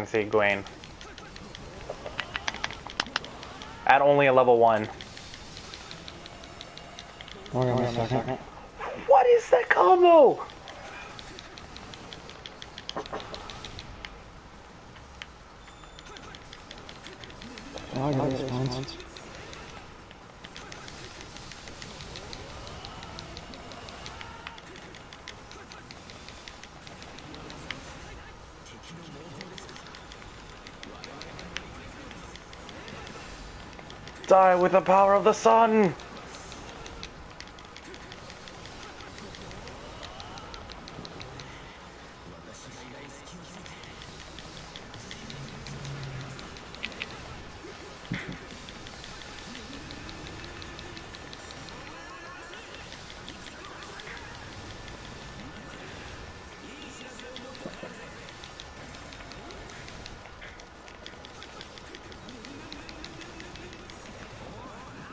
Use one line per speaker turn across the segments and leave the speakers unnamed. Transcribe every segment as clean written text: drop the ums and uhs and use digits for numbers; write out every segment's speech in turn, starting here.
see Gwen. At only a level 1.
Hold on a second.
What is that combo?
Oh, I got response.
Die with the power of the sun!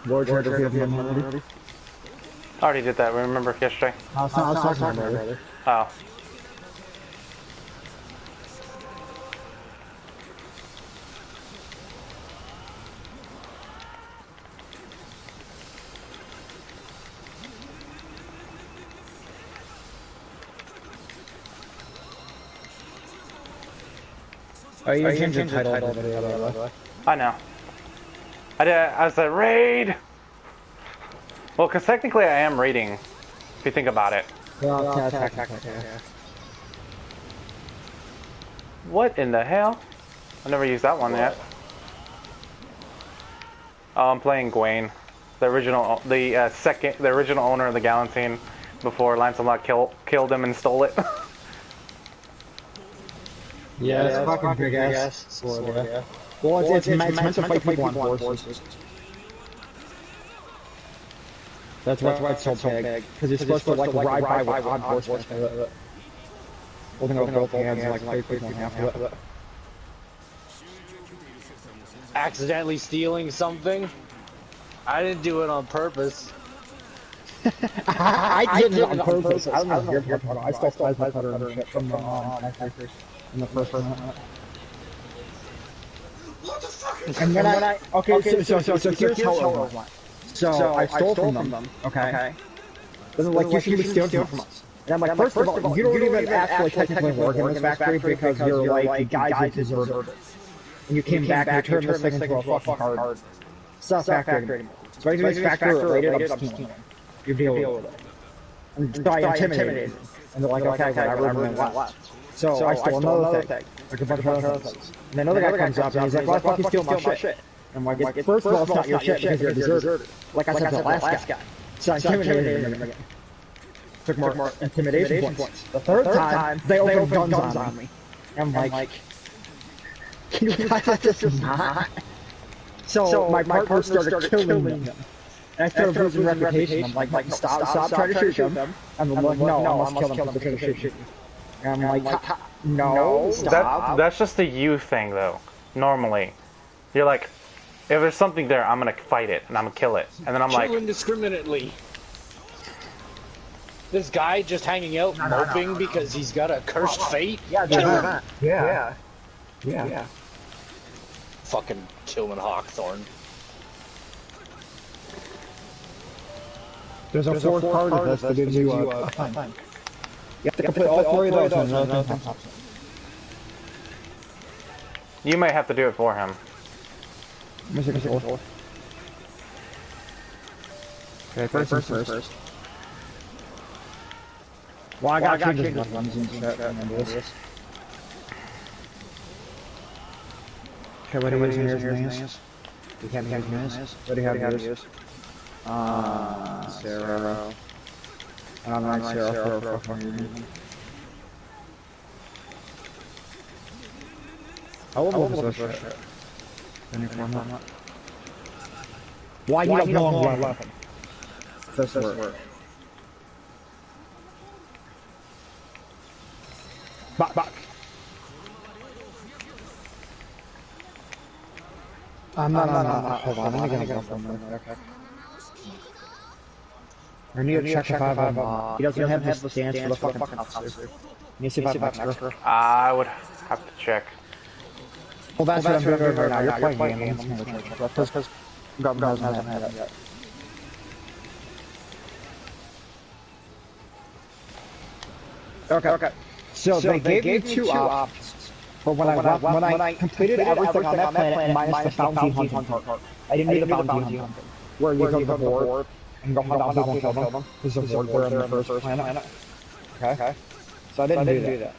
Lord Trader, if you have one already.
I already did that, remember yesterday?
I was talking to my brother.
Oh.
Oh, you can change the title of the video, by the way.
I know. I said raid! Well, because technically I am raiding, if you think about it.
Yeah.
What in the hell? I never used that one yet. Oh, I'm playing Gwen, the original owner of the Galantine, before Lancelot killed him and stole it.
Yeah, it's fucking big ass sword, yeah. Well, it's meant to fight people on horses. That's why it's so big. Because you're supposed to like ride by on horseback. Holding up both hands and like fight people in half of it.
Accidentally stealing something? I didn't do it on purpose.
I did it on purpose. I don't know if you're talking about. I stole plasma cutter and shit from the factory in the first one. And then okay, so here's how it went. So I stole from them, okay? Then like, you should be stealing from us. And I'm like, first of all, you don't even actually technically work in this factory because you're like, you guys deserted it. And you came back and turned this thing into a fucking card. It's not a factory anymore. So I do this factory related, I'm stealing. You deal with it. And so I intimidated them. And they're like, okay, whatever, and then left. So I stole another thing. Like a bunch of other things. And then another guy comes up and he's like, why the fuck you steal my shit? And I'm like, first of all, it's not your shit because you're a deserter. Like I said to the last guy. So I intimidated him again. Took more intimidation points. The third time, they opened guns on me. And I'm like, can you guys just not? So my partner started killing them. And I started losing reputation. I'm like, stop trying to shoot them. And I'm like, no, I must kill them because they're trying to shoot me. And I'm like, no, stop.
That's just a you thing, though. Normally. You're like, if there's something there, I'm gonna fight it, and I'm gonna kill it. And then I'm like...
Kill indiscriminately. This guy just hanging out moping because he's got a cursed fate?
Yeah.
Fucking Tillman Hawthorne.
There's a fourth part of this that gives you a time. You have to complete all three of those and another thing pops up.
You might have to do it for him.
Okay, first. Well, I got changes with ones and shit, remember this. Okay, what do you use your names? You can't use names? What do you have to use? Sarah. I don't like Sarah for a fucking reason. How old was this shit? Why you don't belong to our weapon? This work. Back. I'm not. Hold on, I'm gonna go from there. Okay. I need to check if I have he doesn't have the stance for the fucking officer. Let me see if I have extra.
I would have to check.
Well, that's what I'm doing right now. You're playing game. Because government hasn't had it yet. Okay. So they gave me two options. But when I completed everything on that planet minus the bounty hunting part, I didn't do the bounty hunting. Where you go to the board and go hunt down people and kill them. There's a board there on the first planet. Okay. So I didn't do that.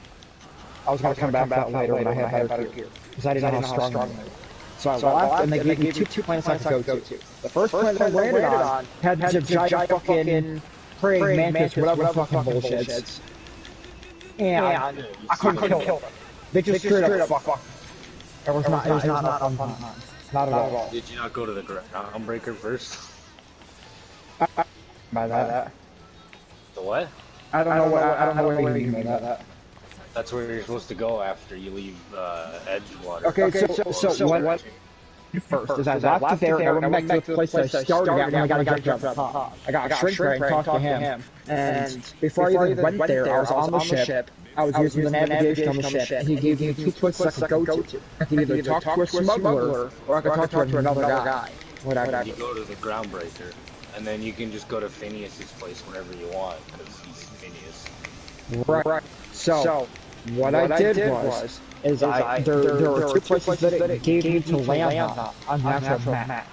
I was going to come back to that later when I had better gear. Because I didn't know how strong they were. So I left and they gave me two planets I could go to. The first planet I landed on had a giant fucking praying mantis, whatever fucking bullshit. And I couldn't kill them. They just straight up fucked. It was not a fun time. Not at all.
Did you not go to the Groundbreaker first?
By that.
The what?
I don't know what you mean by that.
That's where you're supposed to go after you leave Edgewater.
Okay, so what first is I left there and I went back to the place I started at when I got to jump top. I got Shrink Ray and talked to him. And before I even went there, I was on the ship. I was using the navigation on the ship, and he gave me two places I could go to. I could either talk to a smuggler, or I could talk to another guy. Whatever.
You go to the Groundbreaker, and then you can just go to Phineas's place whenever you want, because he's Phineas.
Right. So what I did was there were two places that it gave me to land on the actual map.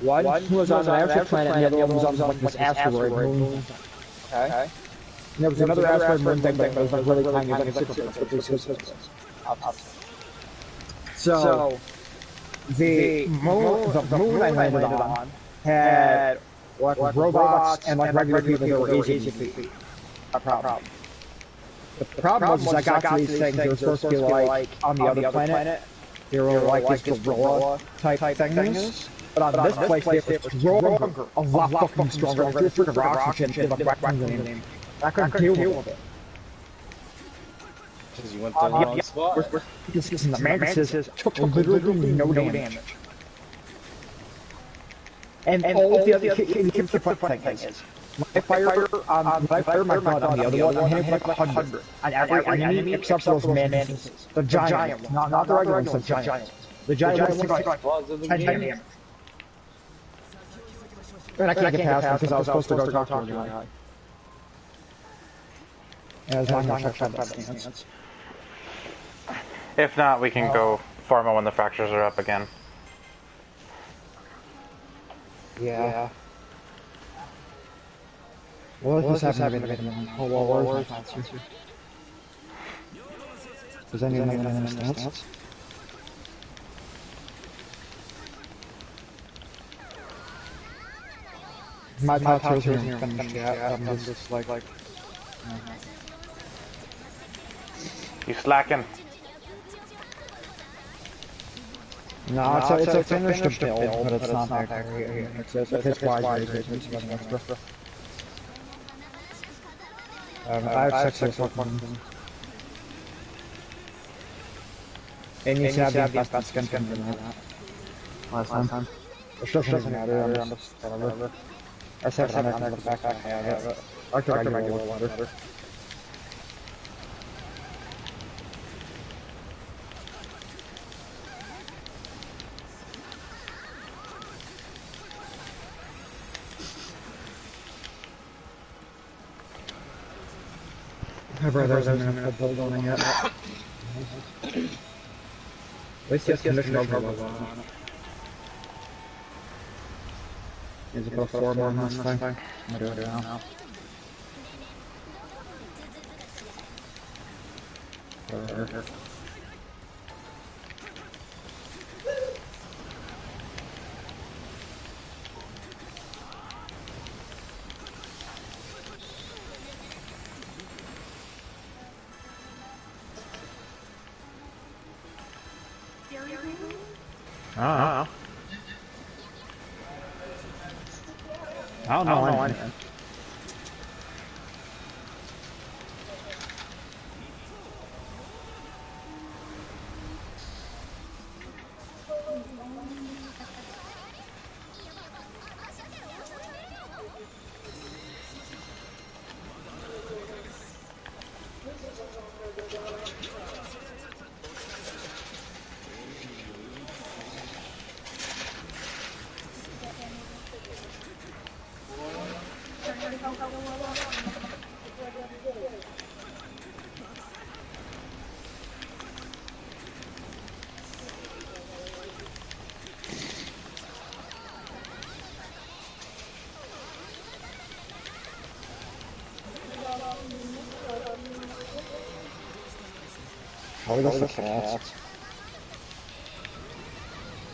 One was on an actual planet, and the other one was on like this asteroid moon. Okay. And there was another asteroid moon thing, but it was like really tiny, like So the moon I landed on had like robots and like regular people that were easy to defeat. A problem. The problem was I got to these things, they were supposed to be like on the other planet. They were like these gorilla type things. But on this place they were stronger, a lot fucking stronger. They threw freaking rocks and shit, like whacking them. I couldn't deal with it.
Because you went to the wrong spot.
The mantises took literally no damage. And all the other thing is, when I fire my gun on the other one, I'm hitting like 100 on every enemy except for those mantises. The giant ones, not the regular ones, the giant ones. The giant ones take like 10 damage. And I can't get past them because I was supposed to go talk to a guy. Yeah, as long as I try that stance.
If not, we can go Pharma when the fractures are up again.
Yeah. Well, let's just have it. Oh, well, where's my answer? Does anyone have any stance? My pouch isn't finished yet. I'm just like.
You slacking?
No, it's a finished build, but it's not that great. It's wise. I have 6 fucking. And you should have the best skin from that. Last time. It doesn't matter, I'm just whatever. I said on the back, I have it. Arthur regular water. My brother's in the build on it yet. At least it's conditional on it. Is it about 4 more months thing? I'll do it now.
I don't know anything.
Probably just the cats.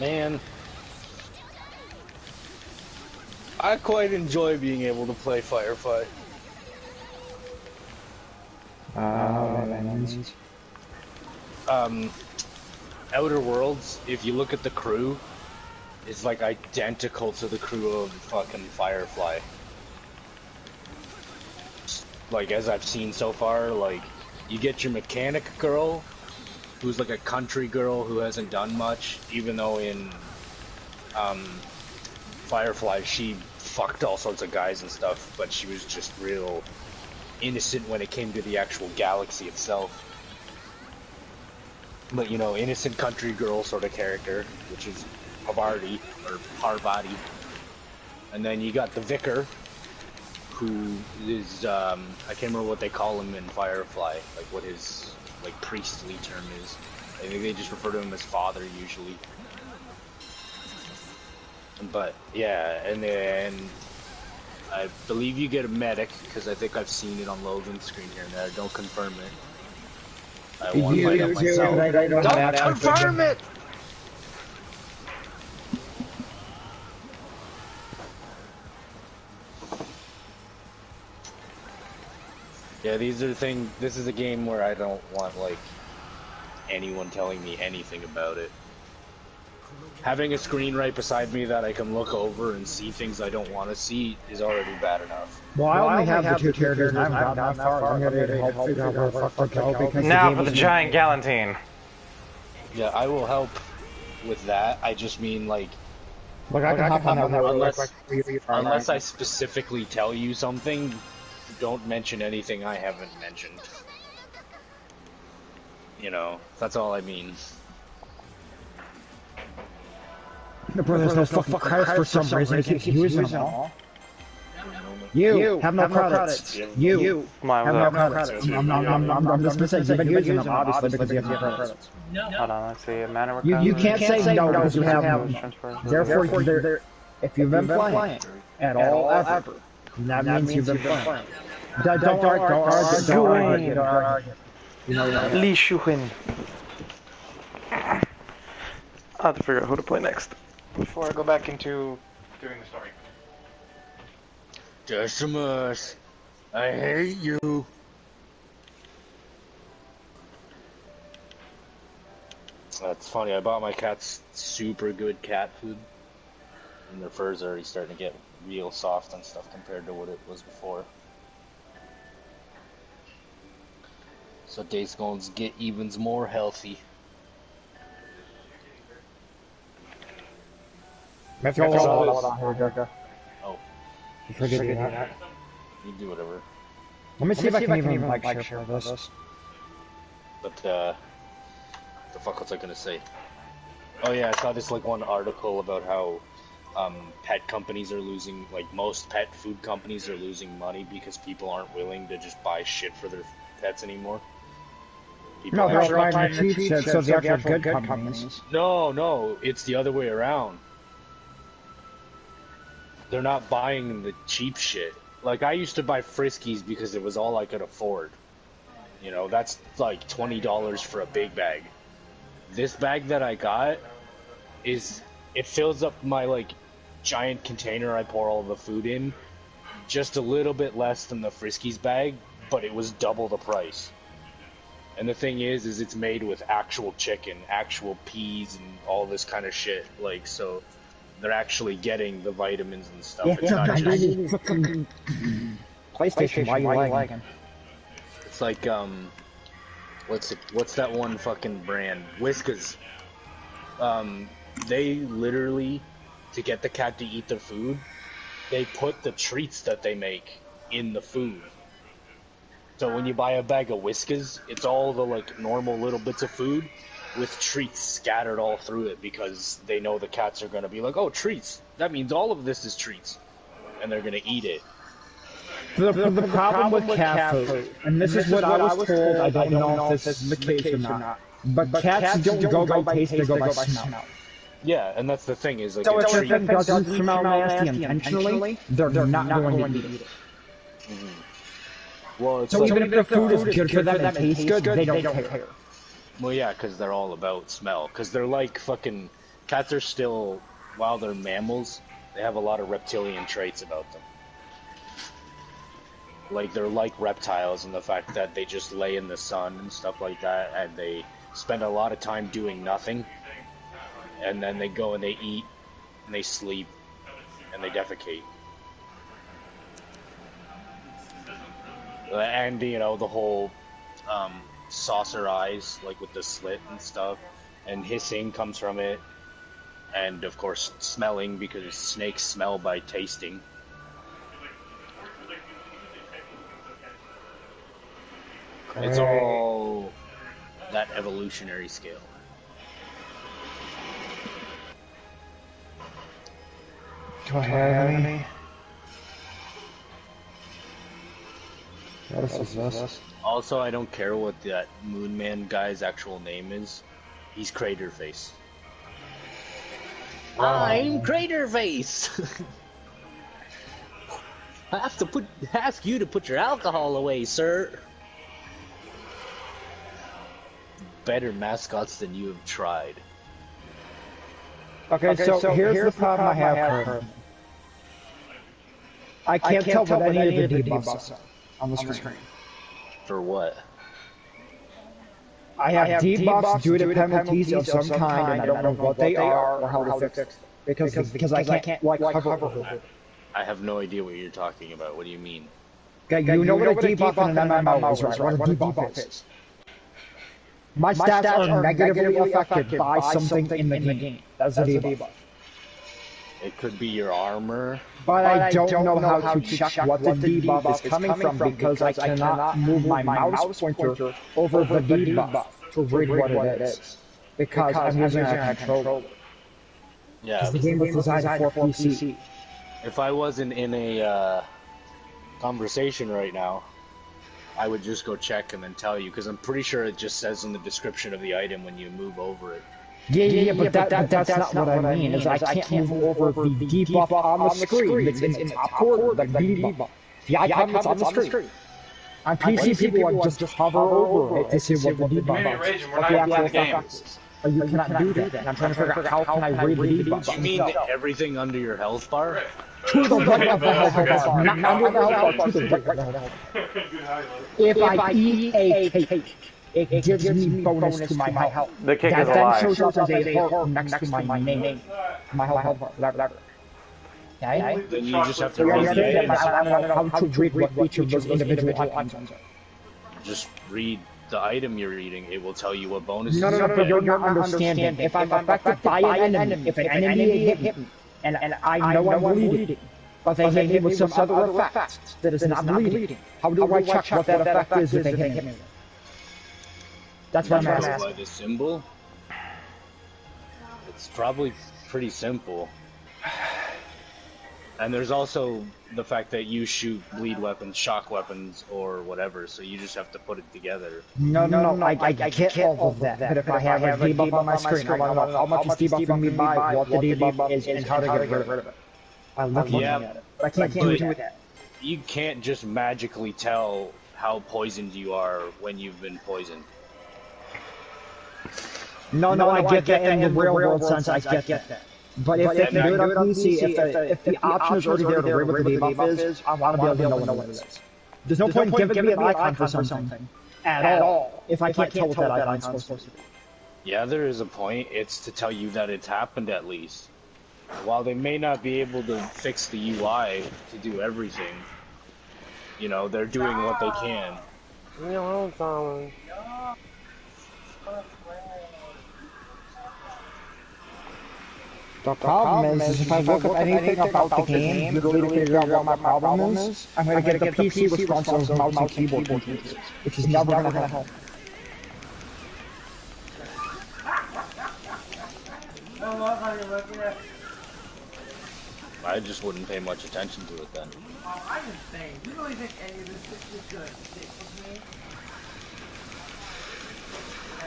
Man, I quite enjoy being able to play Firefly. Outer Worlds, if you look at the crew, is like identical to the crew of fucking Firefly. Like, as I've seen so far, like, you get your mechanic girl, who's like a country girl who hasn't done much, even though in Firefly she fucked all sorts of guys and stuff, but she was just real innocent when it came to the actual galaxy itself. But, you know, innocent country girl sort of character, which is Havarti, or Parvati. And then you got the Vicar, who is, I can't remember what they call him in Firefly, like what his, like, priestly term is. I think they just refer to him as father, usually. But, yeah, and then I believe you get a medic, because I think I've seen it on Logan's screen here and there. Don't confirm it. I want to find out myself. Don't confirm it! Yeah, these are the things. This is a game where I don't want, like, anyone telling me anything about it. Having a screen right beside me that I can look over and see things I don't want to see is already bad enough.
Well, I only have the two characters and I haven't gotten that far. I'm going to help figure out where the fuck to go because
now for the giant Galantine.
Yeah, I will help with that. I just mean, like,
Look, I can hop on that
unless I specifically tell you something, don't mention anything I haven't mentioned. You know, that's all I mean.
Bro, there's no fucking credits for some reason. It keeps using them all. You have no credits. You have no credits. I'm just gonna say you've been using them obviously because you have no credits.
Hold on, let's see. Mana
You can't say no because you have them. Therefore, if you've been playing at all ever, that means you've been playing. Don't argue.
Li Shuhin. I'll have to figure out who to play next before I go back into doing the story.
Decimus, I hate you. That's funny. I bought my cats super good cat food, and their fur's already starting to get real soft and stuff compared to what it was before. So Days going to get even more healthy.
Let's go on here,
Oh.
You forget to do that.
You do whatever.
Let me see if I can even like share this.
But the fuck was I gonna say? Oh yeah, I saw this like one article about how pet companies are losing, like most pet food companies are losing money because people aren't willing to just buy shit for their pets anymore.
No, they're all buying the cheap shit, so the actual good companies.
No, it's the other way around. They're not buying the cheap shit. Like, I used to buy Friskies because it was all I could afford. You know, that's like $20 for a big bag. This bag that I got it fills up my, like, giant container I pour all the food in. Just a little bit less than the Friskies bag, but it was double the price. And the thing is it's made with actual chicken, actual peas, and all this kind of shit. Like, so they're actually getting the vitamins and stuff.
Yeah,
it's not just...
PlayStation, why are you lagging?
It's like, what's that one fucking brand? Whiskas. They literally, to get the cat to eat the food, they put the treats that they make in the food. So when you buy a bag of Whiskas, it's all the, like, normal little bits of food with treats scattered all through it because they know the cats are going to be like, oh, treats. That means all of this is treats. And they're going to eat it.
The problem with cat food, and this is what I was told, I don't know if this is the case or not, but cats don't go by taste, they go by smell.
Yeah, and that's the thing is, like,
so if the thing doesn't smell nasty intentionally, they're not going to eat it.
Well, it's
so
like,
even if the food is good for them and tastes good, they don't care.
Well, yeah, because they're all about smell. Because they're like fucking... Cats are still, while they're mammals, they have a lot of reptilian traits about them. Like, they're like reptiles in the fact that they just lay in the sun and stuff like that, and they spend a lot of time doing nothing. And then they go and they eat, and they sleep, and they defecate. And, you know, the whole saucer eyes, like with the slit and stuff, and hissing comes from it. And, of course, smelling, because snakes smell by tasting. It's all that evolutionary scale.
Do I have any?
What is this?
Also, I don't care what that Moon Man guy's actual name is. He's Craterface. I'm Craterface! I have to ask you to put your alcohol away, sir. Better mascots than you have tried.
Okay, so here's the problem I have currently. I can't tell what any of the debuffs are on the screen.
For what?
I have debuffs due to penalties of some kind, and I don't know what they are or how to fix it. Because I can't like cover it.
I have no idea what you're talking about. What do you mean?
Okay, you know what a debuff and an MMO is, right? What a debuff is. My stats are negatively affected by something in the game. That's a debuff.
It could be your armor.
But I don't know how to check what the debuff is coming from because I cannot move my mouse pointer over the debuff to read what it is. Because I'm using a controller.
Yeah.
Because the game was designed for PC.
If I wasn't in a conversation right now, I would just go check and then tell you, because I'm pretty sure it just says in the description of the item when you move over it.
Yeah, but that's not what I mean. Is I can't move over the debuff on the screen. It's in the top corner, the debuff. The icon that's on the screen. On PC, people would just hover over it to see what the debuff is. What the actual effect is. But you cannot do that. And I'm trying to figure out how can I read the debuff.
You mean everything under your health bar?
To the right of the health bar. Not under the health bar, to the right of the health bar. If I eat a cake, it gives me bonus to my health.
The cake is
That
alive.
then shows up as a heart next to my name. My health bar, whatever. Okay?
Then you just have to
So
read
I
the items.
want to know how to read what each of those individual items are.
Just read the item you're eating. It will tell you what bonus.
No, but you're not understanding. If I'm affected by an enemy, if an enemy hit me, and I know I'm bleeding, but they hit me with some other effect that is not bleeding, how do I check what that effect is if they hit me? That's what I'm asking.
By the symbol? It's probably pretty simple. And there's also the fact that you shoot bleed weapons, shock weapons, or whatever, so you just have to put it together.
No, I get all of that. But if I have a debuff on my screen, I want to know how much is debuffing me by, what the debuff is, and how to get rid of it. I'm looking at it. But I can't do that.
You can't just magically tell how poisoned you are when you've been poisoned.
No, I get that in the real world sense, I get that. But if they do it on PC, if the option is already there to read what the debuff is, I want to be able to know what it is. There's no point giving me an icon for something at all if I can't tell what that icon's supposed to be.
Yeah, there is a point. It's to tell you that it's happened at least. While they may not be able to fix the UI to do everything, you know, they're doing what they can.
Leave me alone, Solomon.
The problem is if I look up anything about the game, literally to figure out what my problem is, I'm going to get the PC response of mouse and keyboard controls, which is never going to help.
I just wouldn't pay much attention to it then.
I'm just saying, you really think any of this is good?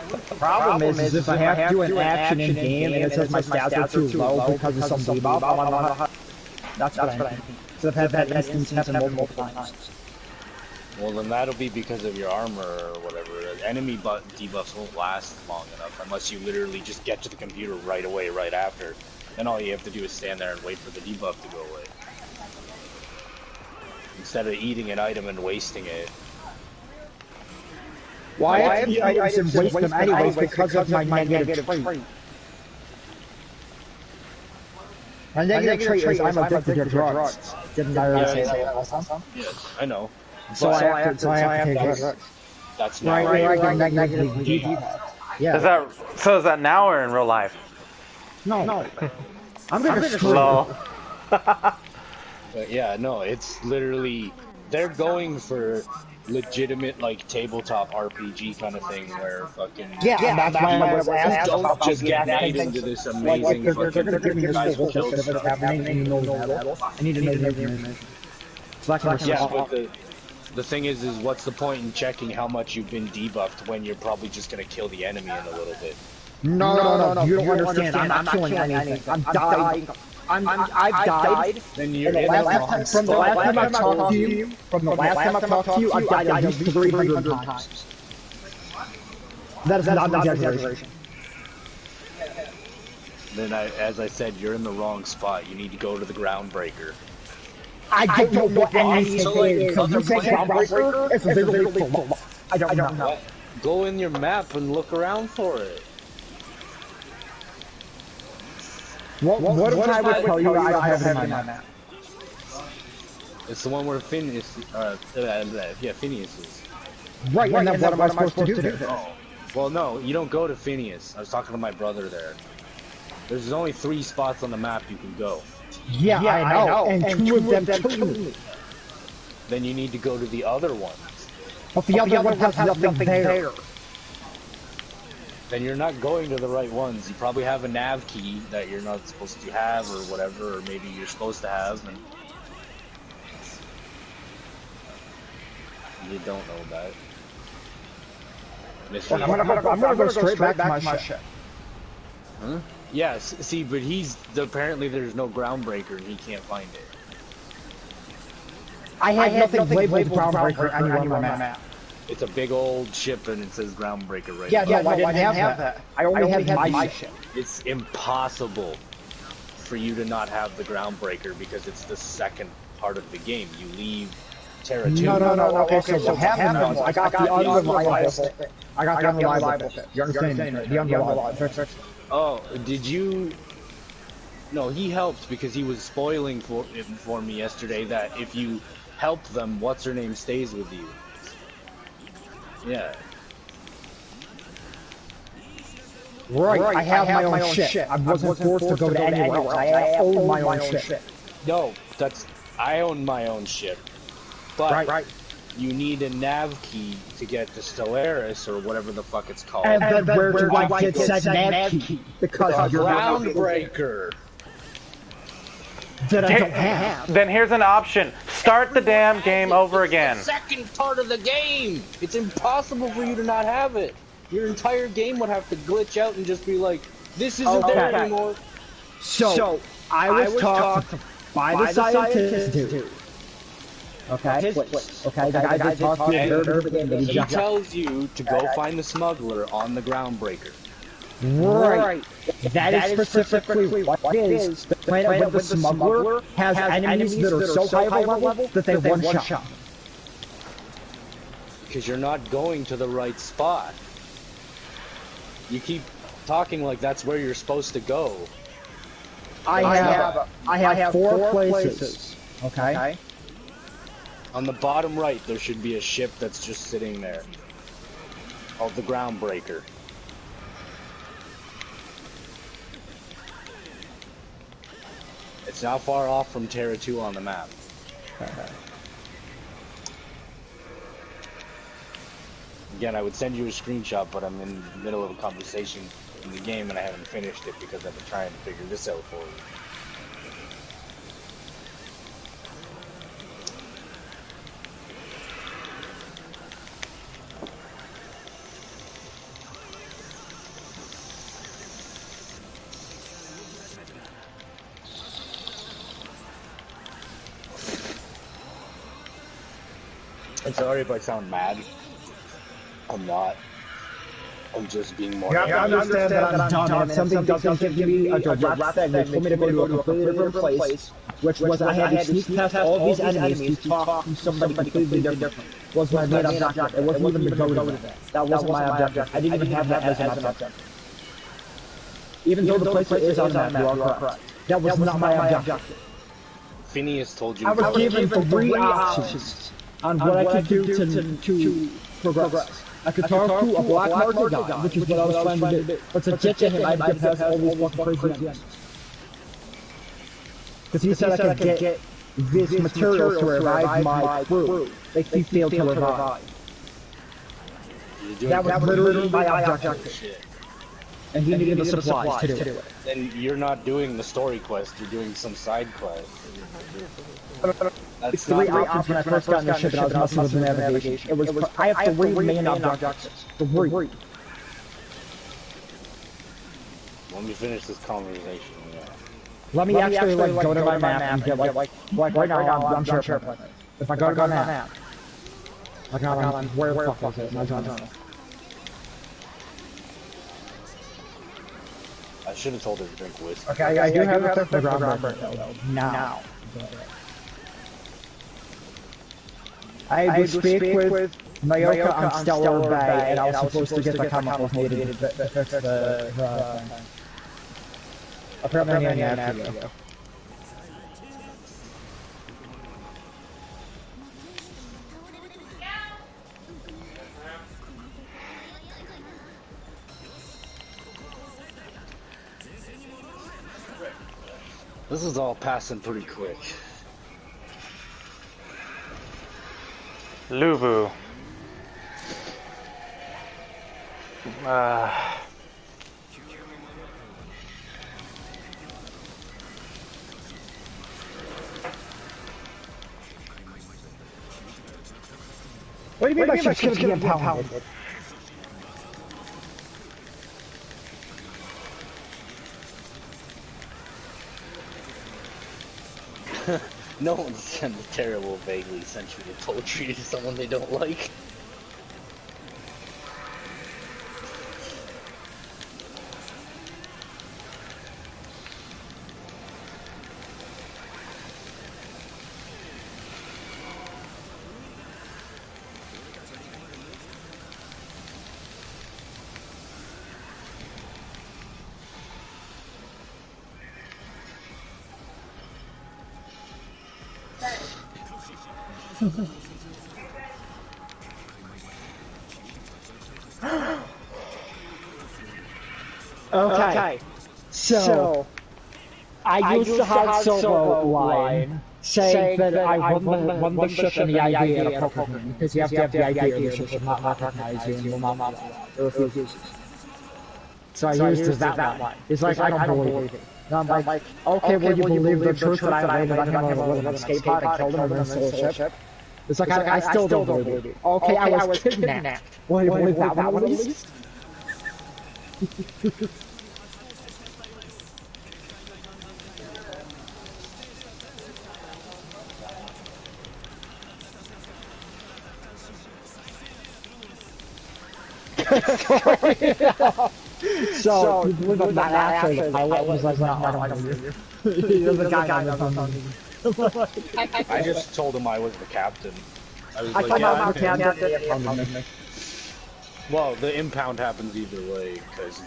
The problem is if I have to do an action in game and it says my stats are too low because of some debuff, I want to know how. That's what I mean. So I've had that instance happen multiple times.
Well, then that'll be because of your armor or whatever. Enemy debuffs won't last long enough unless you literally just get to the computer right away, right after. Then all you have to do is stand there and wait for the debuff to go away. Instead of eating an item and wasting it.
Why I have to eat items and waste them anyways because of my negative trait. My negative trait is I'm addicted to drugs. Didn't I already say that last time?
Yes, I know.
So I have to take drugs.
That's not
Right, I get negative debuff. Yeah.
Is that now or in real life?
No. I'm gonna
Lol.
Yeah, no, it's literally they're going for legitimate like tabletop RPG kind of thing where fucking
that's why I was asked
don't just get made into this amazing
they're gonna give me
guys
this whole
build
shit of it
stuff.
happening in no battle. I need to know the information. So I can
Yeah, but the thing is what's the point in checking how much you've been debuffed when you're probably just gonna kill the enemy in a little bit?
No, you don't understand. I'm not killing anything. I'm dying. I've died.
Then you're
From the last time I talked to you, I've died at least 300 times. That is not an exaggeration.
Then as I said, you're in the wrong spot. You need to go to the Groundbreaker.
I don't know what anything is. When you say Groundbreaker, it's literally full. I don't know.
What? Go in your map and look around for it.
What if I would tell you I don't have it in my map?
It's the one where Phineas, Phineas is.
Right, and then what am I supposed to do there?
Oh. Well, no, you don't go to Phineas. I was talking to my brother there. There's only 3 spots on the map you can go.
Yeah, I know, and 2 of them killed me.
Then you need to go to the other ones.
But the other one has nothing there.
Then you're not going to the right ones. You probably have a nav key that you're not supposed to have or whatever, or maybe you're supposed to have, and you don't know that.
I'm gonna go straight back to my ship.
Huh? Yes, see, but apparently there's no Groundbreaker and he can't find it.
I have nothing labeled Groundbreaker anywhere on my map.
It's a big old ship and it says Groundbreaker right
Yeah,
above.
I didn't have that. I only had my ship.
It's impossible for you to not have the Groundbreaker because it's the second part of the game. You leave Terra 2.
No. Okay, so what happened was I got the unreliable thing. I got the unreliable thing. You understand? The unreliable.
Oh, did you? No, he helped because he was spoiling for me yesterday that if you help them, what's her name stays with you. Yeah.
Right, I have my own ship. I wasn't forced to go to anywhere else. I own my own ship.
No, I own my own ship. But
Right.
you need a nav key to get to Stellaris or whatever the fuck it's called.
And then where do I get said nav key? Because you're
Groundbreaker.
that I don't have.
Then here's an option. Start the damn game over again.
It's the second part of the game. It's impossible for you to not have it. Your entire game would have to glitch out and just be like, this isn't there anymore.
So I was taught by the scientist dude. Okay, the guy that talked to me at the game.
He tells you to go find the smuggler on the Groundbreaker.
Right. That is specifically what it is. The planet with the smuggler has enemies that are so high of a level that they one-shot.
Because you're not going to the right spot. You keep talking like that's where you're supposed to go.
I have 4 places. Okay.
On the bottom right, there should be a ship that's just sitting there. Called the Groundbreaker. It's not far off from Terra 2 on the map. Again, I would send you a screenshot, but I'm in the middle of a conversation in the game and I haven't finished it because I've been trying to figure this out for you. I'm sorry if I sound mad. I'm not. I'm just being more.
You have to understand that I'm dumb, and if something doesn't give me a direct thing, they told me to go to a completely different place, which was I had to sneak past all these enemies to talk to somebody completely different. Was my main objective. It wasn't even to go to them. That wasn't my objective. I didn't even have that as an objective. Even though the place is on the map, you are correct. That was not my objective.
Phineas told you.
I was given 3 options on what I could do to progress. I could talk to a black market guy, which is what I was trying to do. But to get to him, I had to pass all these fucking crazy enemies. Because he said I could get this material to revive my crew. He failed to revive. That was literally my objective. And he needed the supplies to do it.
Then you're not doing the story quest, you're doing some side quest.
It's 3 options when I first got in the ship and I was messing with the navigation. I have 3 main objectives. 3.
Let me finish this conversation, yeah.
Let me actually go to my map and get like right now I'm sure if I go to my map, like I'm where the fuck is it? My journal.
I should have told her to drink whiskey.
Okay, I do have the ground though. Now. I would speak with Mayoka on Stellar Bay, and I was supposed to get the chemicals needed to fix the thing. Apparently I need an after you.
This is all passing pretty quick.
Lubu.
What do you mean by she's gonna be impounded?
No one's sent a terrible, vaguely sensual poetry to someone they don't like.
Okay. So I used to have Solo line saying that I won the ship in the ID at a poker game, because you have to have the ID or the ship will not recognize you and will not refuse uses. So I used that line. It's like, I don't believe it. And I'm like, okay, well, you believe the truth that I landed on him with an escape pod and killed him and stole the ship? It's like, I still don't believe it. Okay, I was kidnapped. Well, you believe that one at least? So, you believe that actually the pilot was like, no, I don't believe you. You're the guy on the phone.
I just told him I was the captain. I was like,
thought
yeah,
my
I'm
captain.
Well, the impound happens either way, because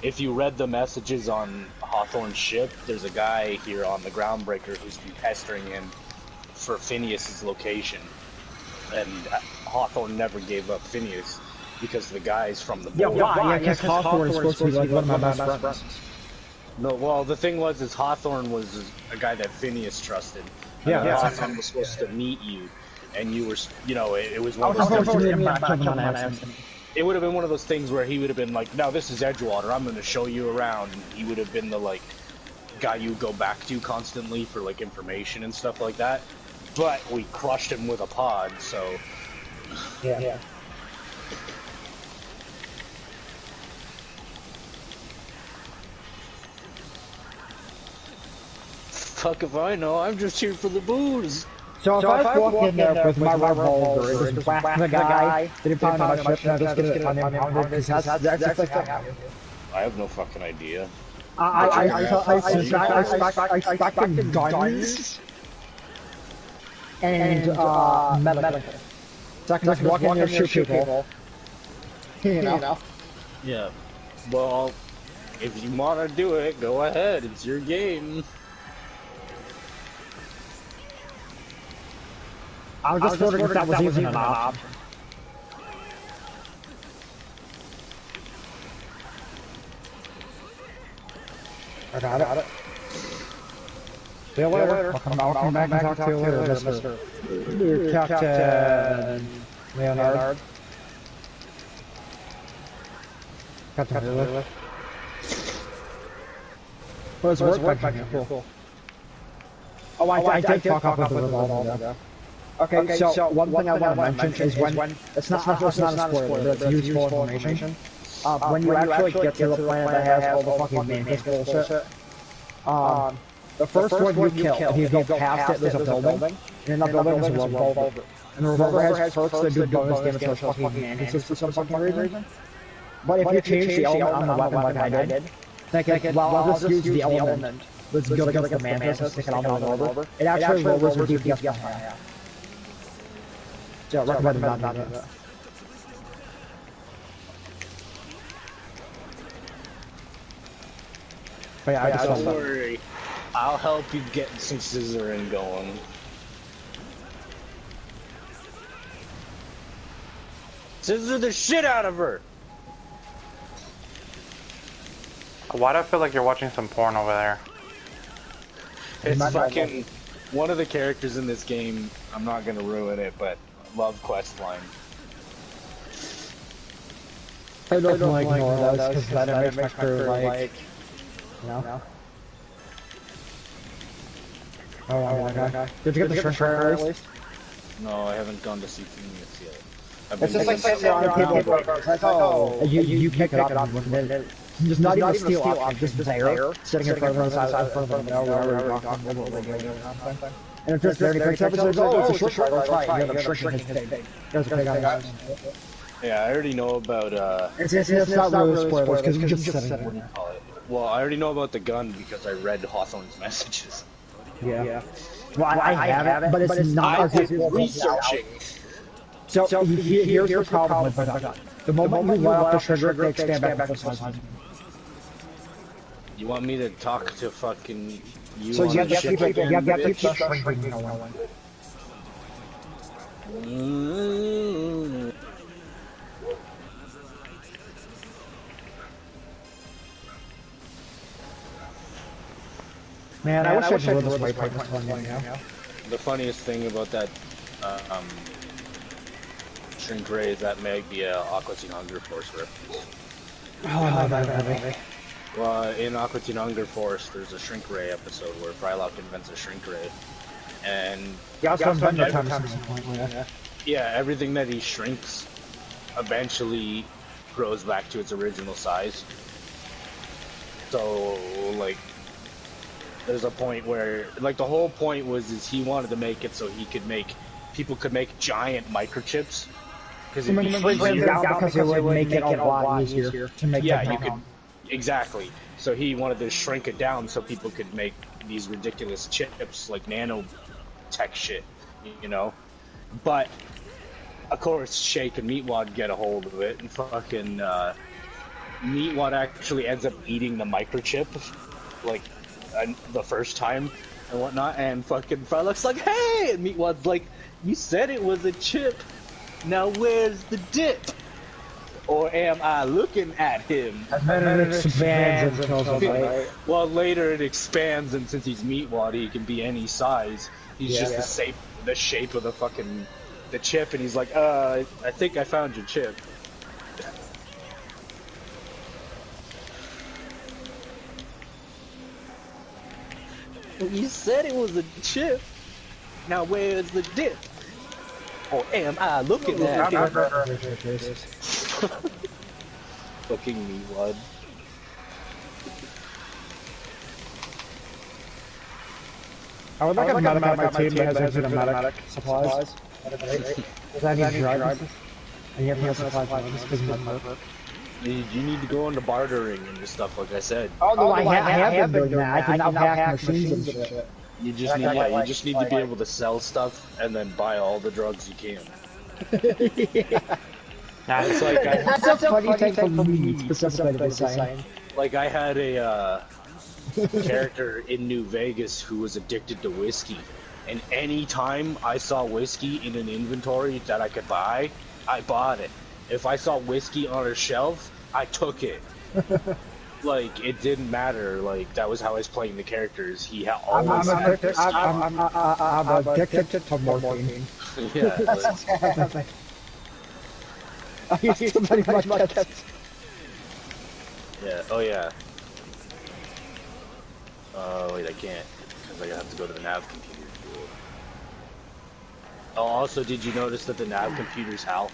if you read the messages on Hawthorne's ship, there's a guy here on the Groundbreaker who's been pestering him for Phineas's location. And Hawthorne never gave up Phineas, because the guy's from the board.
Yeah, why? Yeah, because Hawthorne is supposed to be like one of my best friends.
No, well, the thing was, is Hawthorne was a guy that Phineas trusted.
Yeah.
Hawthorne was supposed to meet you, and you were, you know, it was one of those it would have been one of those things where he would have been like, no, this is Edgewater, I'm going to show you around, and he would have been the, like, guy you go back to constantly for, like, information and stuff like that. But we crushed him with a pod, so...
Yeah.
Fuck if I know, I'm just here for the booze.
So if I walk in there with my revolver and just whack the guy, then he found my ship, and I just get it unimpounded, because that's just like that.
I have no fucking idea.
I expected guns and medical. So I can just walk in there and shoot people. You know?
Yeah. Well, if you want to do it, go ahead. It's your game.
I was just wondering if that was even an option. I got it. See you later. I'll come back and talk to you later, Mr. Captain Leonard. Captain Leonard. What is workbench? Cool. Oh, I did talk off with the revolver. Okay, so one thing I want to mention is when it's not a spoiler, but it's useful information. When you actually get to the planet that has all the fucking mantis bullshit, the first one you kill, if you go past it, there's a building, and in that building is a revolver. And the revolver has perks that do bonus damage to those fucking mantises for some fucking reason. But if you change the element on the weapon like I did, like, well, I'll just use the element that's good against the mantis and stick it on the revolver, it actually lowers your DPS by half. So I recommend not doing that. But yeah, I just
Don't worry. I'll help you get some scissoring going. Scissor the shit out of her!
Why do I feel like you're watching some porn over there?
It's fucking... One of the characters in this game, I'm not gonna ruin it, but love questline.
I don't like ignore those, because that makes my crew like... You know? Oh, okay. Did you get the shrink ray at least?
No, I haven't gone to see Phoenix yet.
It's just like sitting there on people, it's like, oh, you pick it up and look at it. Just not even a steal option, just there, sitting in front of the window, wherever you're walking, and it's just there, and he picks up and says, oh, it's a shrink ray, let's try it. You end up shrinking his pig. There's a pig on his
Yeah, I already know about,
It's not really spoilers, because you just said it.
Well, I already know about the gun because I read Hawthorne's messages.
Yeah. Well, I have it, but it's not as
researching.
So here's the problem with the gun. The moment you let off the trigger, they expand back to full size.
You want me to talk to fucking you?
So
on
you have
the
to
ship
keep
again?
shrinking going. Man, I wish I could this waypoint one now.
The funniest thing about that shrink ray is that may be a Aqua Teen Hunger Force reference.
Oh, my.
Well, in Aqua Teen Hunger Force, there's a shrink ray episode where Frylock invents a shrink ray, and yeah, everything that he shrinks eventually grows back to its original size. So, like, there's a point where, like, the whole point is he wanted to make it so people could make giant microchips. Because it would make it a lot easier to make. Yeah, you could. Exactly. So he wanted to shrink it down so people could make these ridiculous chips, like nanotech shit, you know? But, of course, Shake and Meatwad get a hold of it, and fucking, Meatwad actually ends up eating the microchip, like, the first time, and whatnot, and fucking Frylock's like, hey! And Meatwad's like, you said it was a chip, now where's the dip? Or am I looking at him?
And then it expands and kills him, right?
Well, later it expands, and since he's Meatwad, he can be any size. He's just the shape of the chip, and he's like, I think I found your chip. You said it was a chip. Now where's the dip? Or am I looking at him? Fucking Meatwad.
I would like a medic on my team that has infinite medic supplies. Does that need drugs? And you have no supplies for this because of my perk.
You need to go into bartering and stuff, like I said.
Oh, no, I have been doing that. I can now hack machines and shit.
You just need, you just need to be able to sell stuff and then buy all the drugs you can.
Nah,
It's like
That's a funny thing for me, specifically to be saying.
like I had a character in New Vegas who was addicted to whiskey, and any time I saw whiskey in an inventory that I could buy, I bought it. If I saw whiskey on a shelf, I took it. Like, it didn't matter. Like, that was how I was playing the characters. He had always
I'm addicted to morphine.
yeah. Like,
I used to pretty much
yeah. Oh yeah. Wait, I can't because I have to go to the nav computer. Oh, also, did you notice that the nav computer's HAL?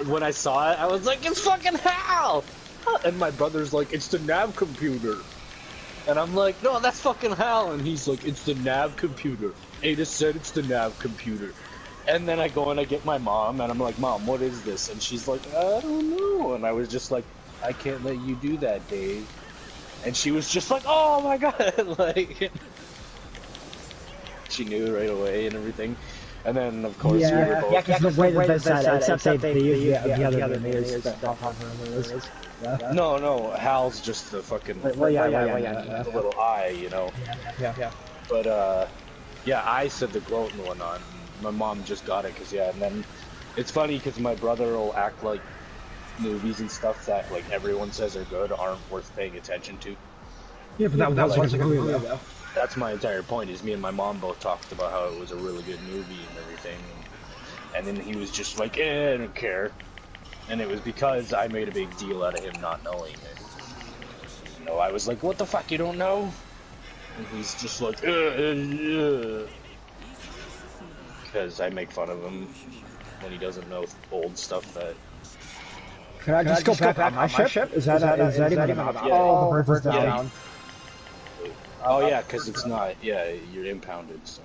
When I saw it, I was like, it's fucking HAL! And my brother's like, it's the nav computer. And I'm like, no, that's fucking HAL. And he's like, it's the nav computer. Ada said it's the nav computer. And then I go and I get my mom, and I'm like, Mom, what is this? And she's like, I don't know. And I was just like, I can't let you do that, Dave. And she was just like, oh my god, like... She knew right away and everything. And then, of course, we were both...
Yeah, because the way that they said it, except they use the other names.
No, HAL's just the fucking...
Yeah.
The little I, you know?
Yeah.
But, yeah, I said the gloat and whatnot. My mom just got it, because, yeah, and then... It's funny, because my brother will act like movies and stuff that, like, everyone says are good aren't worth paying attention to.
Yeah, but that was a movie, though.
That's my entire point, is me and my mom both talked about how it was a really good movie and everything. And then he was just like, I don't care. And it was because I made a big deal out of him not knowing it. You know, I was like, what the fuck, you don't know? And he's just like, because I make fun of him when he doesn't know old stuff that...
Can I just go back on my ship? Is that even an option? Oh, the bird's down.
Oh yeah, because it's not, you're impounded, so...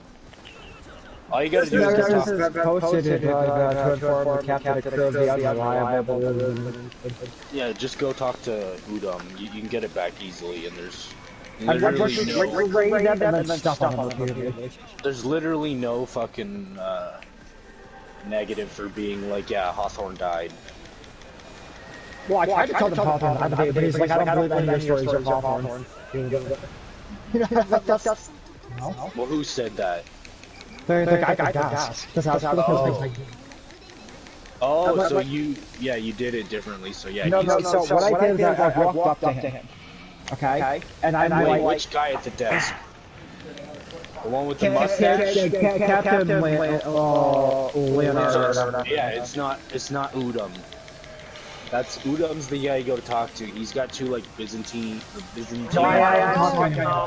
All you gotta do is
posted it to inform the captain of crew of the unreliable.
Yeah, just go talk to Udom. You can get it back easily, and there's literally no fucking negative for being like, yeah, Hawthorne died.
Well, I tried to tell them Hawthorne died, but he's like, I don't believe any of your stories are Hawthorne.
Well, who said that?
The guy got gas.
Oh, so you did it differently, so yeah.
No, so what I did is I walked up to him. Okay? And I'm like...
Which guy at the desk? The one with the mustache?
Captain Leonard.
Yeah, it's not Udom. That's Udom's the guy you go to talk to. He's got two like Byzantine.
No, I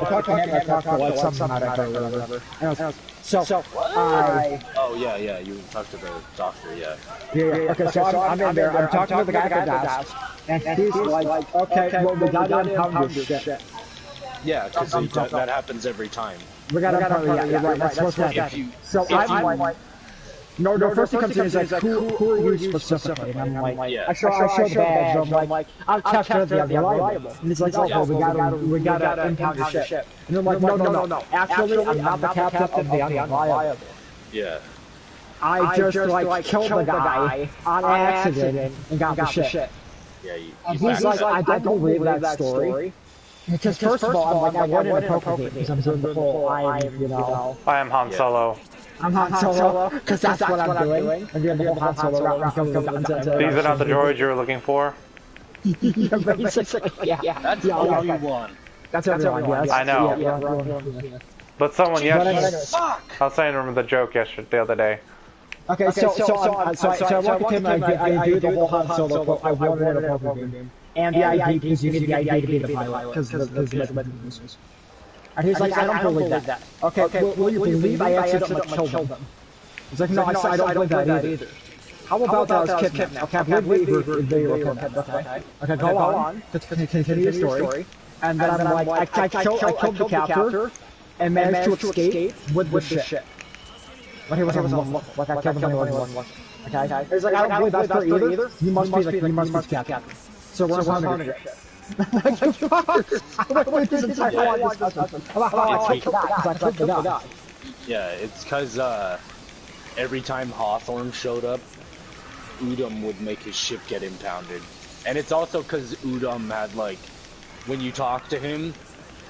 talked to him. I talked to like something I don't remember.
Oh yeah, you talked to the doctor, yeah.
Yeah. Okay, so I'm in there. I'm talking to the guy at the desk, and he's like, okay, well we gotta impound this shit.
Yeah, because that happens every time.
We gotta impound. Yeah, right. That's what's happening. So I'm like. No, first he comes in, he's like, who are you specifically? And I'm like, I show the badge, and I'm like, I'll capture the unreliable. And he's like, oh, we gotta impound your ship. And I'm like, no. Actually, I'm not the captain of the unreliable.
Yeah.
I just, like, killed the guy on accident and got the ship.
Yeah,
and he's like, I don't believe that story. Because first of all, I'm like, I won in a poker game, because I'm doing the whole, I am Han Solo. I'm Han Solo, because that's what I'm doing. I'm doing the whole Han Solo route.
These are not the droids you were looking for?
Yeah, basically, yeah.
That's all you want.
That's everyone, yes.
I know. But someone yesterday... I was saying, remember the joke the other day.
Okay, so I walk up to him, I do the whole Han Solo quote, I won in a poker game. And the ID, because you need the ID to be the pilot, because of the and he's like, I don't believe that. Okay, will you believe I accidentally killed them? He's like, no, I don't believe that either. How about that I was kidnapped? Okay, I believe they were kidnapped. Okay, go on. Continue your story. And then I'm like, I killed the captor, and managed to escape with the shit. When he was on like I killed him when he was on okay? He's like, I don't believe that's for either. You must be captain. So we're on it. Like, you fucker! I went through this entire discussion about how I killed the guy.
Yeah, it's because every time Hawthorne showed up, Udom would make his ship get impounded. And it's also because Udom had, like, when you talk to him,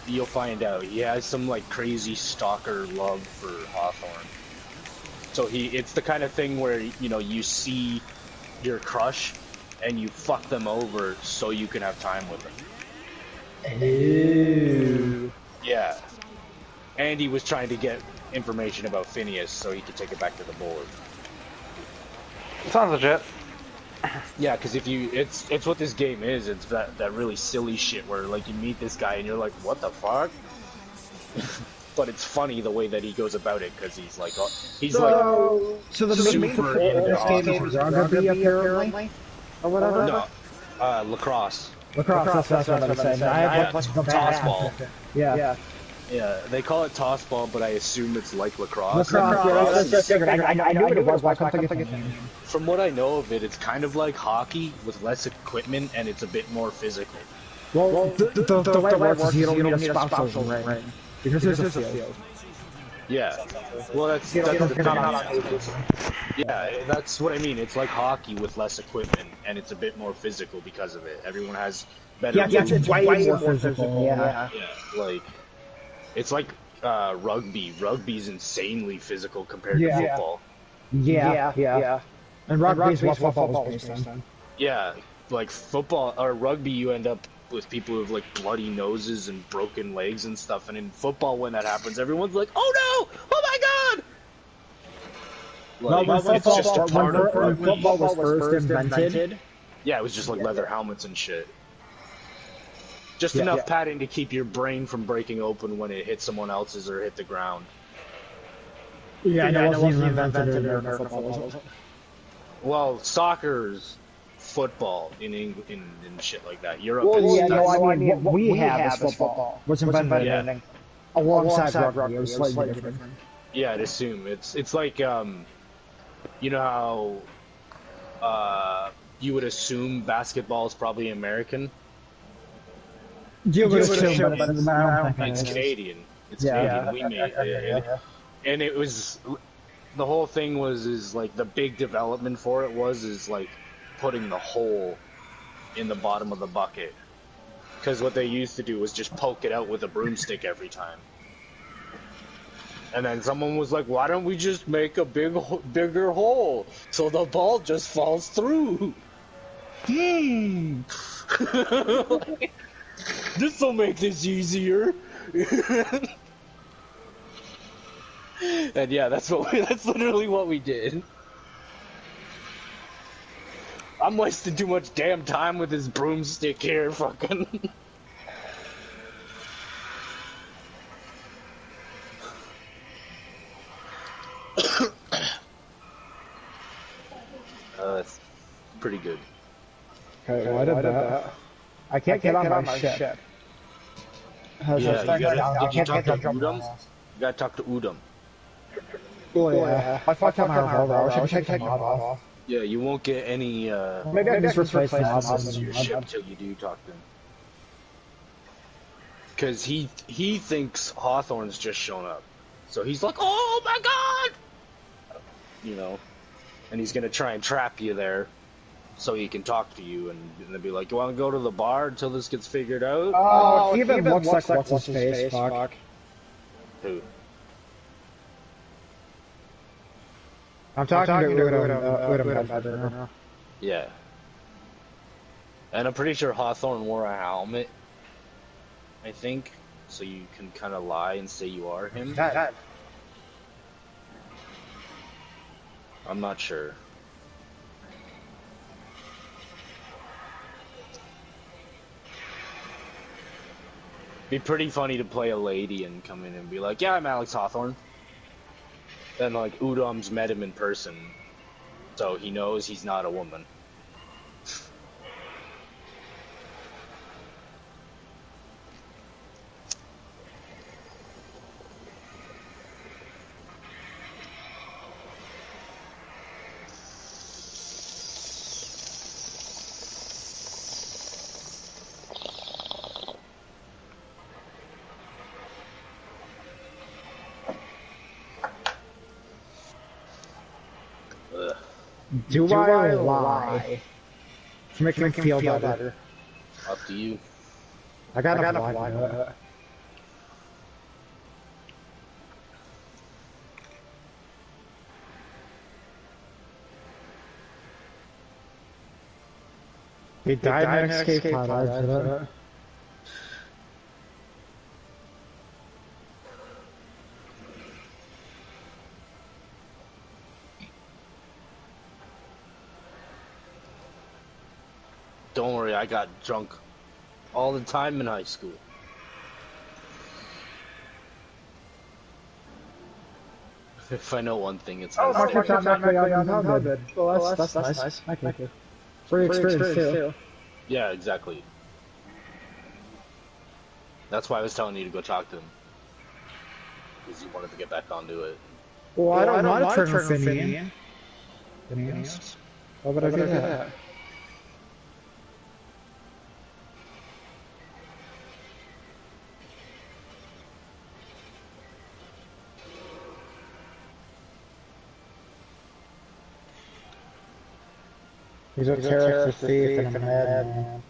you'll find out he has some, like, crazy stalker love for Hawthorne. So it's the kind of thing where, you know, you see your crush and you fuck them over so you can have time with them.
Ew.
Yeah. And he was trying to get information about Phineas so he could take it back to the board.
Sounds legit.
Yeah, because if you, it's what this game is. It's that really silly shit where like you meet this guy and you're like, what the fuck? But it's funny the way that he goes about it because he's like,
so the main
super
in this game is rugby apparently, or whatever.
No, lacrosse.
Lacrosse. That's what I'm saying. I have
toss ball.
Yeah.
Yeah, they call it toss ball, but I assume it's like lacrosse.
Lacrosse. I knew what it was, but I couldn't think of it.
From what I know of it, it's kind of like hockey with less equipment and it's a bit more physical.
Well, the way it works is you don't need a spousal ring. Because there's a field.
Yeah. Well, that's the thing. Yeah, that's what I mean. It's like hockey with less equipment, and it's a bit more physical because of it. Everyone has better...
Yeah, it's way more physical, yeah.
Yeah, like... It's like rugby. Rugby's insanely physical compared to football.
Yeah. And rugby's what football is based on.
Yeah, like football, or rugby, you end up with people who have like bloody noses and broken legs and stuff, and in football when that happens everyone's like, oh no, oh my god, like,
when football was first invented,
yeah, it was just like leather helmets and shit, just enough padding to keep your brain from breaking open when it hit someone else's or hit the ground.
Yeah, it wasn't even invented in American football.
Well, soccer's football in England, in shit like that. Europe.
What we have is football. Was invented alongside rugby. It was slightly different.
Yeah, I'd assume it's like you know how you would assume basketball is probably American. It's Canadian. It's Canadian. We made it, and it was the whole thing is like the big development for it is like putting the hole in the bottom of the bucket, because what they used to do was just poke it out with a broomstick every time, and then someone was like, why don't we just make a bigger hole so the ball just falls through? This'll make this easier. And yeah, that's literally what we did. I'm wasting too much damn time with this broomstick here, fucking. It's pretty good.
Okay, why did that? I can't get on my ship.
Yeah, you gotta talk to Udom. You gotta talk to Udom.
Oh yeah. I fucked up my revolver. I should take my mod off.
Yeah, you won't get any
maybe I can just replace the mod
to your ship till you do talk to him. Because he thinks Hawthorne's just shown up. So he's like, oh my god! You know, and he's gonna try and trap you there so he can talk to you and then be like, you wanna go to the bar until this gets figured out?
Oh, he even looks like what's his face, fuck.
Who?
I'm talking to Udom.
Yeah. And I'm pretty sure Hawthorne wore a helmet, I think, so you can kind of lie and say you are him. I'm not sure. Be pretty funny to play a lady and come in and be like, yeah, I'm Alex Hawthorne. Then, like, Udom's met him in person, so he knows he's not a woman.
Do I lie? To make him feel better.
Up to you.
I got a lie to it. He died in an escape pod,
Don't worry, I got drunk all the time in high school. If I know one thing, it's
Oh, my shot's not good. Well, that's nice. Thank you. Free experience too.
Yeah, exactly. That's why I was telling you to go talk to him. Because you wanted to get back onto it.
Well, I don't want to turn Finian. Why would I do that? He's a terrorist thief and a madman.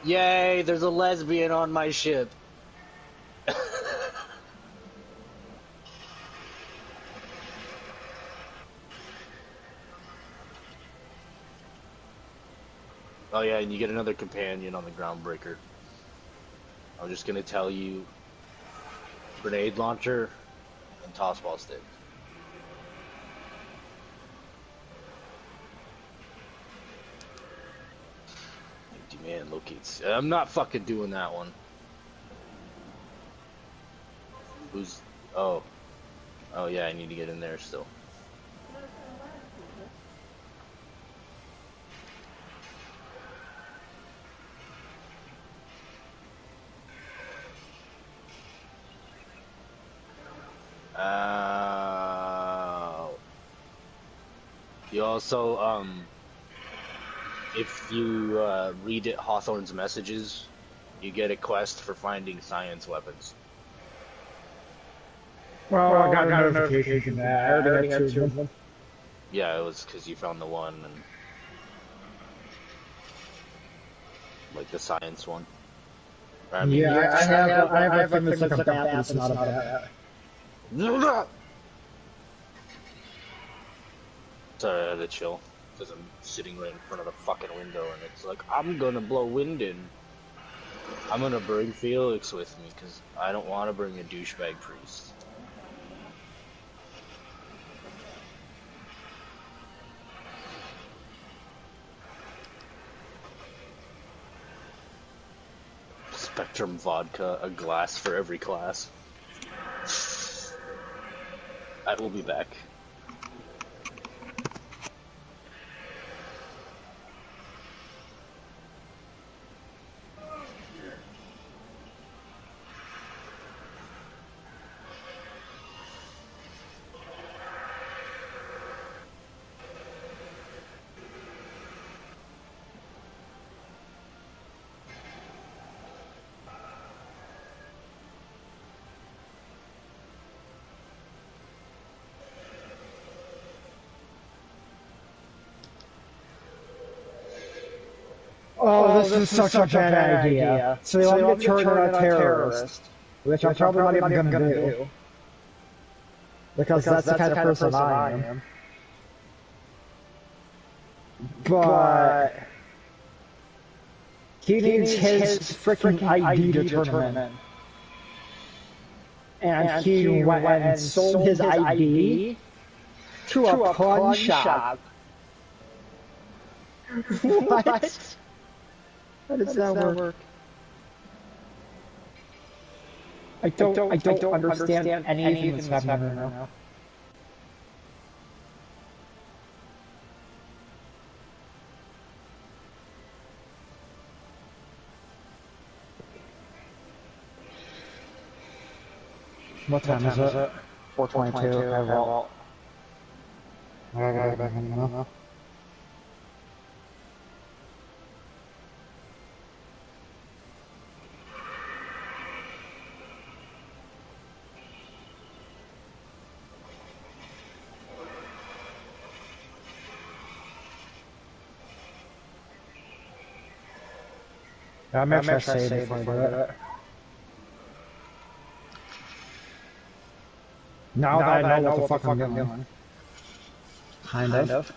Yay, there's a lesbian on my ship. Oh yeah, and you get another companion on the Groundbreaker. I'm just gonna tell you, grenade launcher and tossball stick. Empty man locates. I'm not fucking doing that one. Who's? Oh yeah, I need to get in there still. You also, if you read it, Hawthorne's messages, you get a quest for finding science weapons.
Well, I got a notification from that. I already had two of them.
Yeah, it was because you found the one, and like the science one. I mean,
yeah, I have a thing that's like a bat, but it's not a bat.
Sorry, I had to chill, because I'm sitting right in front of the fucking window, and it's like, I'm gonna blow wind in. I'm gonna bring Felix with me, because I don't want to bring a douchebag priest. Spectrum vodka, a glass for every class. I will be back.
Oh, this is such a bad idea. So they want me to turn on a terrorist, which I'm probably not even gonna do. Because that's the kind of person I am. But he needs his freaking ID to turn him in. And he went and sold his ID to a pawn shop. What? How does that work? I don't understand anything that's happening right now. What time is it? 4:22. Okay, well, I gotta get back in now. I'm actually saved before I do it. Now that I know what the fuck I'm doing. Kind of.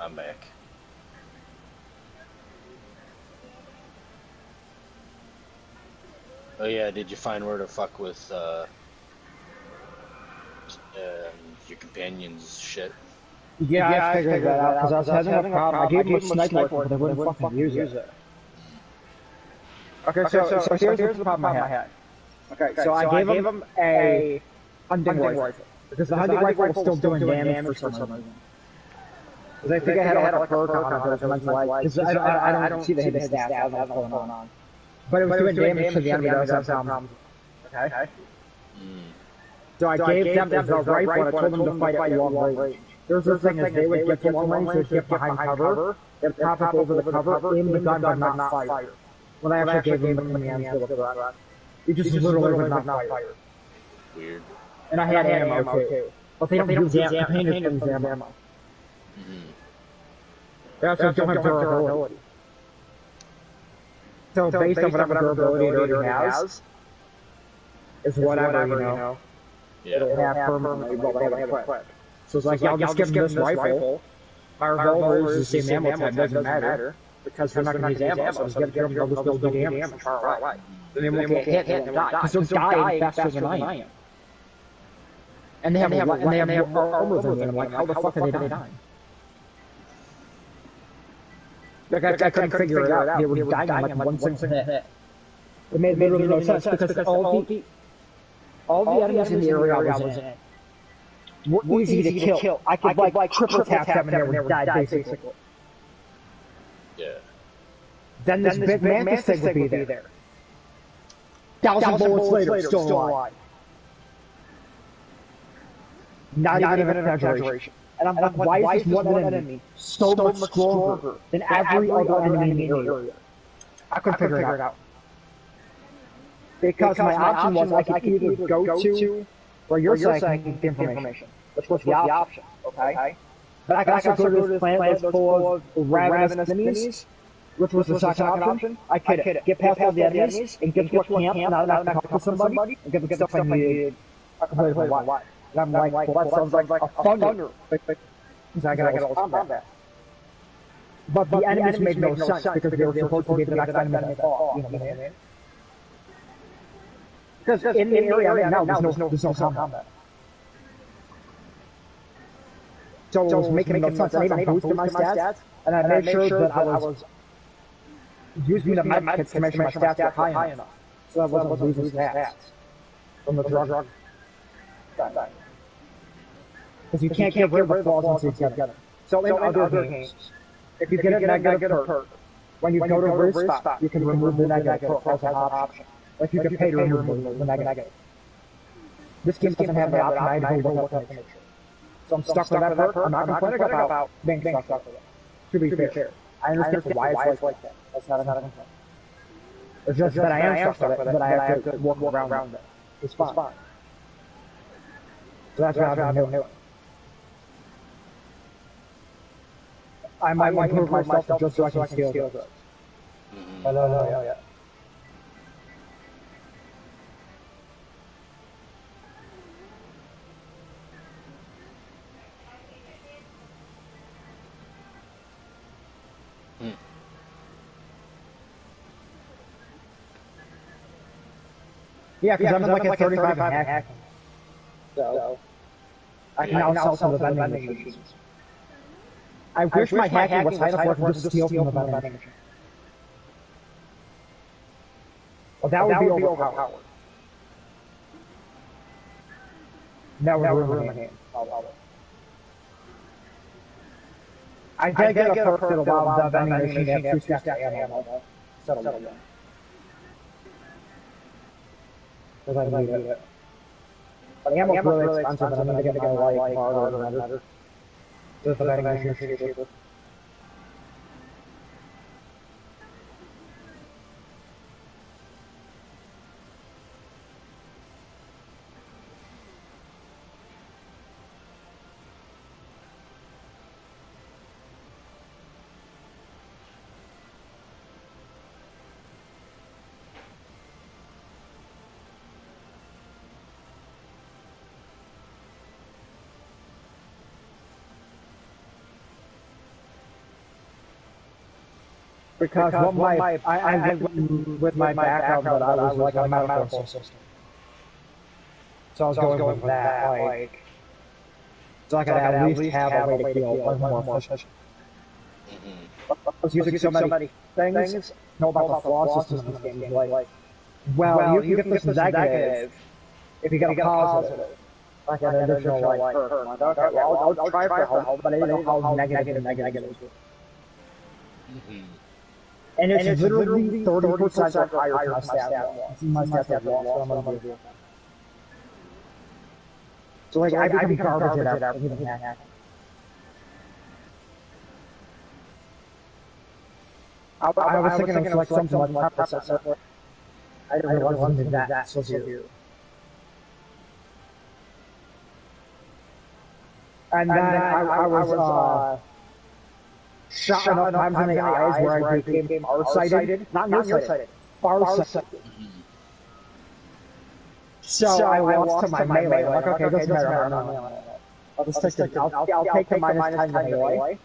I'm back. Oh yeah, did you find where to fuck with your companion's shit?
Yeah, I figured that out because I was having a problem. I gave them a sniper rifle, but they wouldn't fucking use it. Okay, so here's the problem I had. Okay, so I gave them a hunting rifle because the hunting rifle was still doing damage for some reason. Because I think I had like a perk on it, but it was like, because I don't see the hidden stats, I don't know what's going on. But it was doing damage to the enemy that was having problems. Okay? So I gave them the rifle and I told them to fight at long range. There's the thing is they would get to long range, they'd get behind cover, they'd pop up over the cover, aim the gun but not fire. When I actually gave them the command to the front. It just literally would not fire.
Weird.
And I had ammo too. But they don't use painters ammo. They also don't have durability. So based on whatever durability it already has, is whatever, you know, it'll have permanently while they have it equipped. So it's like, yeah, I'll just give them this rifle. My revolver is the same ammo type, doesn't matter. Because they're not going to use ammo, so just give them, they'll just do damage. Right. Then they won't get hit and die. Because they'll die faster than I am. And they have more armor than me, and I'm like, how the fuck are they dying? Like, I couldn't figure it out. They were dying in like one single hit. It made literally no sense, because all the enemies in the area I was in were easy to kill. I could like triple tap them and they would die basically.
Yeah.
Then this big mantis thing would be there. 1,000 bullets later, still alive. Not even an exaggeration. And I'm like, why is this one enemy so much stronger than every other enemy in the area? I couldn't figure it out. Because my option was I could either go to where you're saying the information, which was the option, okay? But I could also go to this planet that's full of ravenous enemies, which was the second option. I could get past all the enemies and get to a camp and I would talk to somebody and get the stuff I needed. I completely why. And I'm like, well, that sounds like a thunder. Because I got all combat. But the enemies made no sense because they were supposed to be the next enemy that fought. You know what I mean? Because in the area I'm in now, there's no combat. So it was making no sense. I even boosted my stats, and I made sure that I was using the med kits to make sure my stats were high enough. So I wasn't losing stats from the drug. Because you can't get rid of the flaws until you get them. So in other games, if you get a negative perk, when you go to a race spot, you can remove the negative perk as an option. Like you can pay to remove the negative. This game doesn't have the option. I had to look up to make sure. So I'm stuck with that perk. I'm not complaining about being stuck with it. To be fair, I understand why it's like that. That's not a complaint. It's just that I am stuck with it, but I have to work around it. It's fine. So that's what I'm doing. I might improve myself just so I can scale those. Yeah. Yeah, because I'm like at 35 and hacking. So I can now sell some of the vending machines. I wish my hacking was high enough where I could just steal from the vending machine. Well, that would be overpowered. That would ruin my game. I did get a perk that allowed the vending machine to have 2 stacks of ammo. Settle it. Because I need it. But the ammo's really expensive, and I'm going to get a light card or another. Just the vending machine is cheaper. Because what I went with my background that I was like a medical assistant. So I was going with that, like, so I could at least have a way to feel like more efficient. I was using so many things, know about the flaw system in this game, like, well, you can get this negative if you get a positive. Like an additional, like, perk. Like, okay, well, I'll try for help, but I didn't know how negative is. And it's literally 30% higher for my stat loss. My stat loss, so I'm gonna do it. So, like, I become garbage at everything. I was thinking of like something like processor. I didn't realize it wasn't that so here. And then I was shot enough times in the eyes where I became farsighted. Not nearsighted. Farsighted. So I lost to my melee. I'm like, okay, it doesn't matter. I'm not melee. I'll just take the, I'll take the minus 10 melee.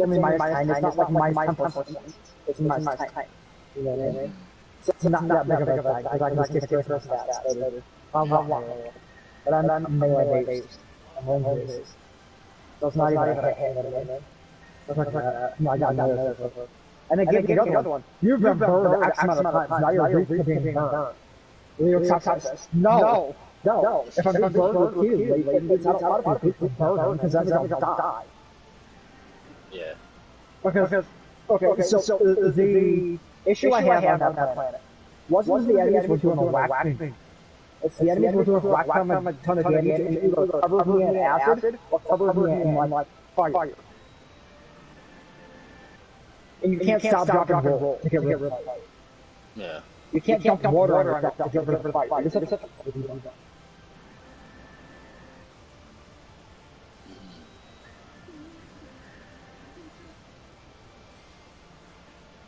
I mean, minus 10, it's not like minus 10%. It's minus 10. You know what I mean? So it's not that big of a thing, because I can just get different stats later. But I'm melee based. I'm home based. So it's not even a hit, you know what I mean? It's like, no, I got another. And again, the other one. You've been burned X amount of times, now you're being burned. No. If I'm being burned with you, it's not a lot of people burned because that's how they'll die.
Yeah.
Okay, so the issue I have on that planet wasn't the enemies were doing a whack thing. It's the enemies were doing a whack ton of damage and either covered me in acid or covered me in like fire. And you can't stop, drop, and roll to get rid of it.
Yeah.
You can't dump water on yourself to get rid of the fire. This is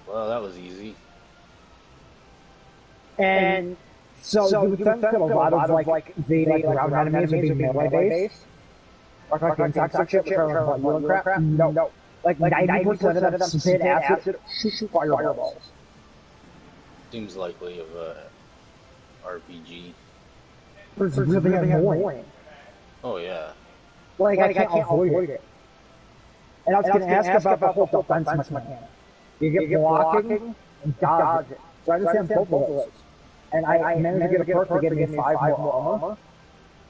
Well, that was easy.
And so you would think that a lot of like the ground enemies would be melee based, like insect shit, and crap. No, like 90% of them spit acid, shoot fireballs.
Seems likely of a RPG.
It's really annoying.
Oh yeah.
Like I can't avoid it. And I was going to ask about the whole defense mechanic. You get blocking and dodging. So I understand both of those. And I managed to get a perk to give me 5 more armor.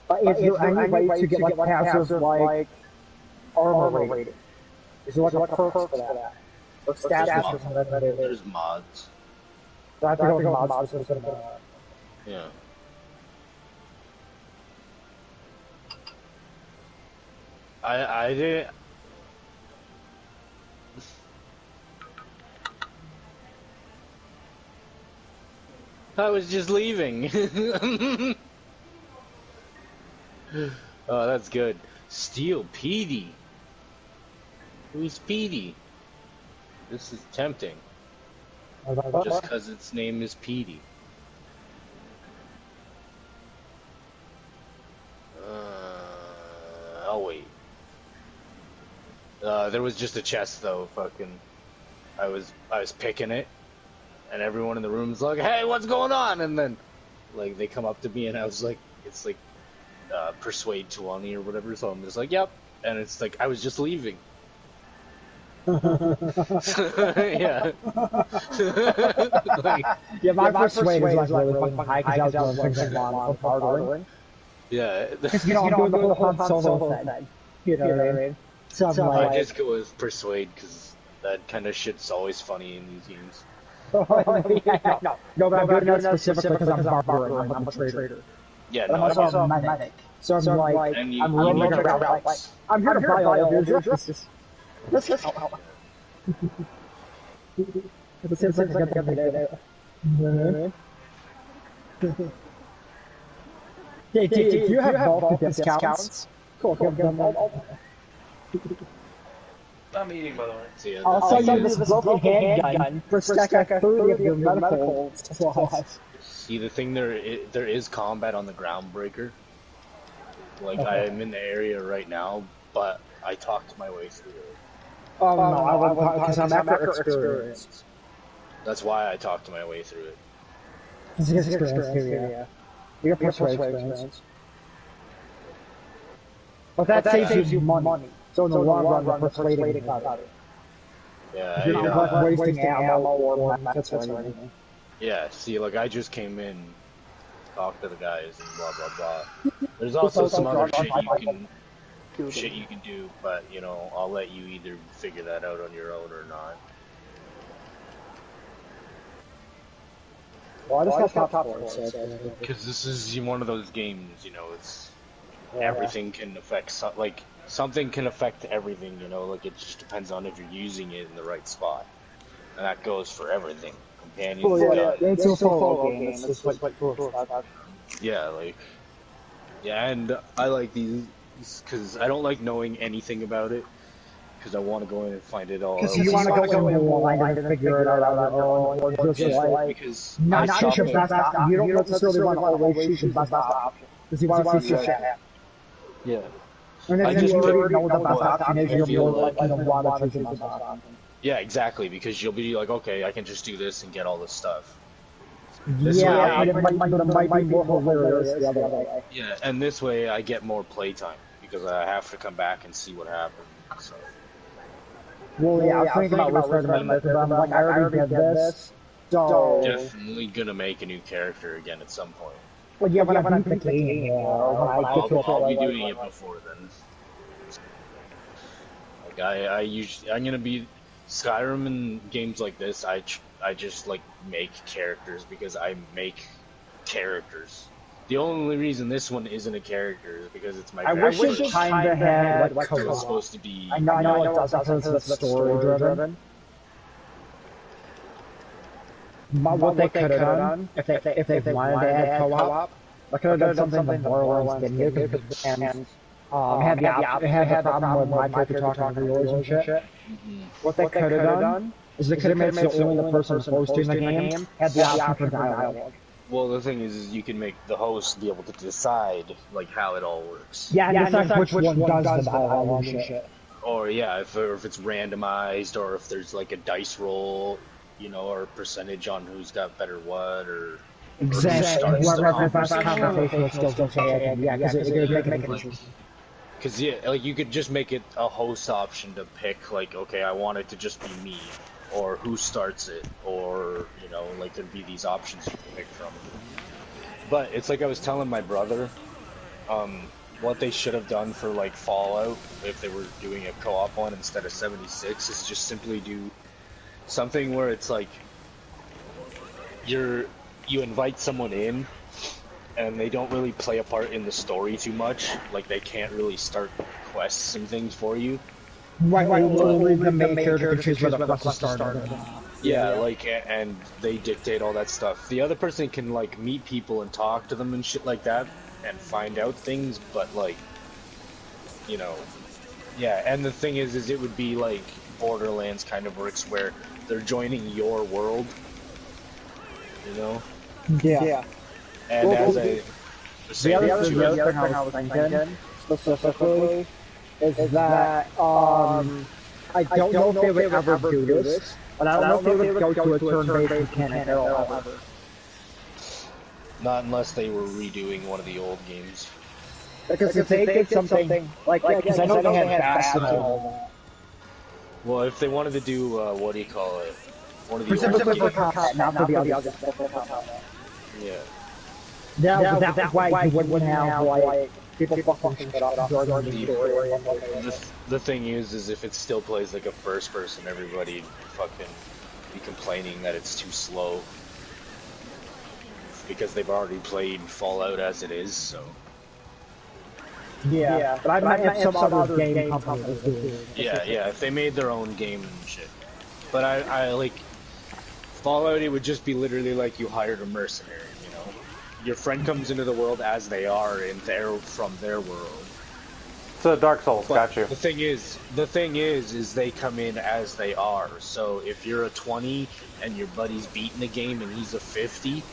But is there any way to get like passive like armor rating? Is there like a perk for that? Or stats or something?
There's mods.
So I have to go with mods.
Yeah. I didn't. I was just leaving. Oh, that's good. Steel Petey. Who's Petey? This is tempting. Just because its name is Petey. I'll wait. There was just a chest though. Fucking, I was picking it, and everyone in the room's like, "Hey, what's going on?" And then, like, they come up to me, and I was like, "It's like, persuade Chulani or whatever." So I'm just like, "Yep," and it's like I was just leaving. Yeah.
Like, yeah, my persuade is like really fucking high because I was doing like bartering.
Yeah.
Because you know, I'm doing the whole Han Solo thing. You know what I mean? So I'm like,
I just go with persuade because that kind of shit's always funny in these games.
No, but I'm doing that specifically because I'm bartering. I'm a trader.
Yeah,
but
no,
I'm also a medic. So I'm like, I'm roaming around. Like, I'm here to buy all your dresses. Let's help. It seems like I got the do you have bulk discounts? Cool, give them all.
I'm eating, by the way.
See,
I'll sell you this broken handgun for stack 30 of your medical supplies.
See, the thing there is combat on the Groundbreaker. Like, I am in the area right now, but I talked my way through it.
Oh no, I would because I'm after experience.
That's why I talked my way through it.
It's experience too, yeah. You get persuade experience. But that saves you money. So in the long run, the persuading is better.
Yeah,
You're not wasting ammo or methods or anything.
Yeah, see, like, I just came in, talked to the guys, and blah, blah, blah. There's also some other shit you can do, but, you know, I'll let you either figure that out on your own or not.
Well, I just got top four,
because this is one of those games, you know, it's everything can affect, something can affect everything, you know, like, it just depends on if you're using it in the right spot. And that goes for everything. Companions,
it's a solo game. It's just like cool.
Yeah, like, yeah, and I like these because I don't like knowing anything about it because I want to go in and find it all out.
Because you want to go in blind and figure it out on your own, or just like
because
not shoot your best option. You don't necessarily want to always shoot your best option because you want to see shit happen.
Yeah.
And if you already know what the best option is, you're more likely to want to choose your best option.
Yeah, exactly, because you'll be like, okay, I can just do this and get all this stuff.
Yeah, but it might be more hilarious the other way.
Yeah, and this way I get more playtime, because I have to come back and see what happened, so.
Well, yeah, I was thinking about restarting my but I'm like, I already did this, so...
Definitely gonna make a new character again at some point.
Well, yeah, when I beat the game,
I'll be doing it before then. Like, I'm gonna be... Skyrim and games like this, I just like make characters because I make characters. The only reason this one isn't a character is because it's my.
I wish it kind of had like
co-op. It's supposed to be.
I know it does because it's story driven. But what they could have done if they wanted to add co-op, they could have done something like Borderlands didn't and had the problem with my character talking to yours and shit. What they could have done is they could have made it so only the person hosting the game had the option for dialogue.
Well, the thing is you can make the host be able to decide like how it all works.
Yeah, decide which one does the dialogue and shit.
Or yeah, if it's randomized, or if there's like a dice roll, you know, or percentage on who's got better what, or
exactly. Whoever has the best conversational skills don't say it. Yeah, because it would make it interesting.
Because, yeah, like, you could just make it a host option to pick, like, okay, I want it to just be me, or who starts it, or, you know, like, there'd be these options you can pick from. But it's like I was telling my brother, what they should have done for, like, Fallout, if they were doing a co-op one instead of 76, is just simply do something where it's like, you invite someone in, and they don't really play a part in the story too much. Like, they can't really start quests and things for you.
Right, only the main character can choose where the quest started.
Yeah, like, and they dictate all that stuff. The other person can, like, meet people and talk to them and shit like that, and find out things, but, like, you know, yeah, and the thing is it would be, like, Borderlands kind of works, where they're joining your world, you know?
Yeah.
And as I was saying,
the other thing I was thinking, specifically, is that, I don't know if they would ever do this, but I don't know if they would go to a turn-based mechanic at all, ever.
Not unless they were redoing one of the old games.
Because if they did something, like, because I know they had fast and all.
Well, if they wanted to do, what do you call it? One of the
specifically
old
for
games.
combat, not for the other.
Yeah.
That's why you wouldn't have, like, people fucking shit up during the story.
The thing is if it still plays like a first person, everybody'd fucking be complaining that it's too slow. Because they've already played Fallout as it is, so.
Yeah, but I might have some other game companies do.
Yeah, if they made their own game and shit. But I like, Fallout, it would just be literally like you hired a mercenary. Your friend comes into the world as they are, from their world.
So Dark Souls, got you.
The thing is they come in as they are. So if you're a 20 and your buddy's beating the game and he's a 50,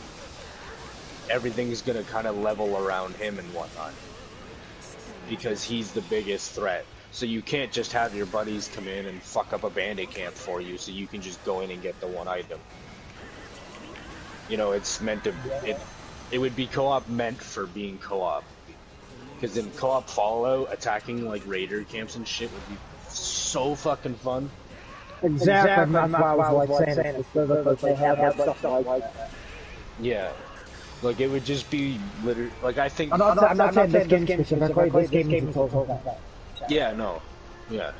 everything's gonna kind of level around him and whatnot, because he's the biggest threat. So you can't just have your buddies come in and fuck up a bandit camp for you, so you can just go in and get the one item. You know, it's meant to. It would be co-op meant for being co-op. Because in co-op Fallout, attacking like raider camps and shit would be so fucking fun.
Exactly, that's why I was like saying it. Because they have stuff like that.
Yeah. Like, it would just be literally, like, I think...
I'm not saying this game specifically, this game is also
Yeah, no. Yeah.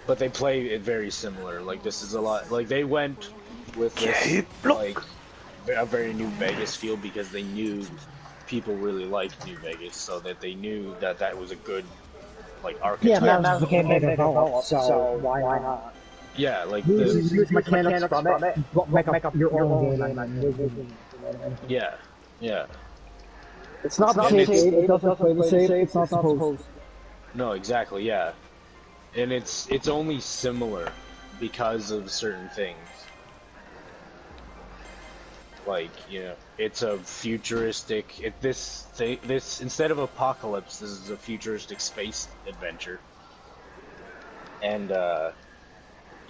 But they play it very similar. Like, this is a lot... Like, they went with this, like, a very New Vegas feel because they knew people really liked New Vegas, so that they knew that that was a good, like, archetype.
Yeah, that's the game they developed, so why not?
Yeah, like,
Use mechanics from it, make up your own game.
Yeah, yeah.
It's not the same, it doesn't play the same, it's not supposed.
No, exactly, yeah. And it's only similar because of certain things. Like, you know, it's a futuristic, this instead of apocalypse, this is a futuristic space adventure. And,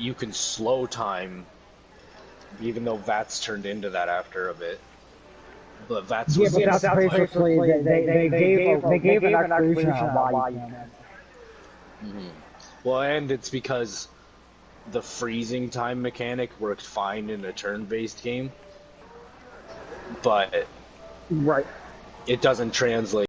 you can slow time, even though VATS turned into that after a bit. But VATS was...
Yeah, but that's basically, they gave an explanation on why you can.
Mm-hmm. Well, and it's because the freezing time mechanic worked fine in a turn-based game, but
right.
it doesn't translate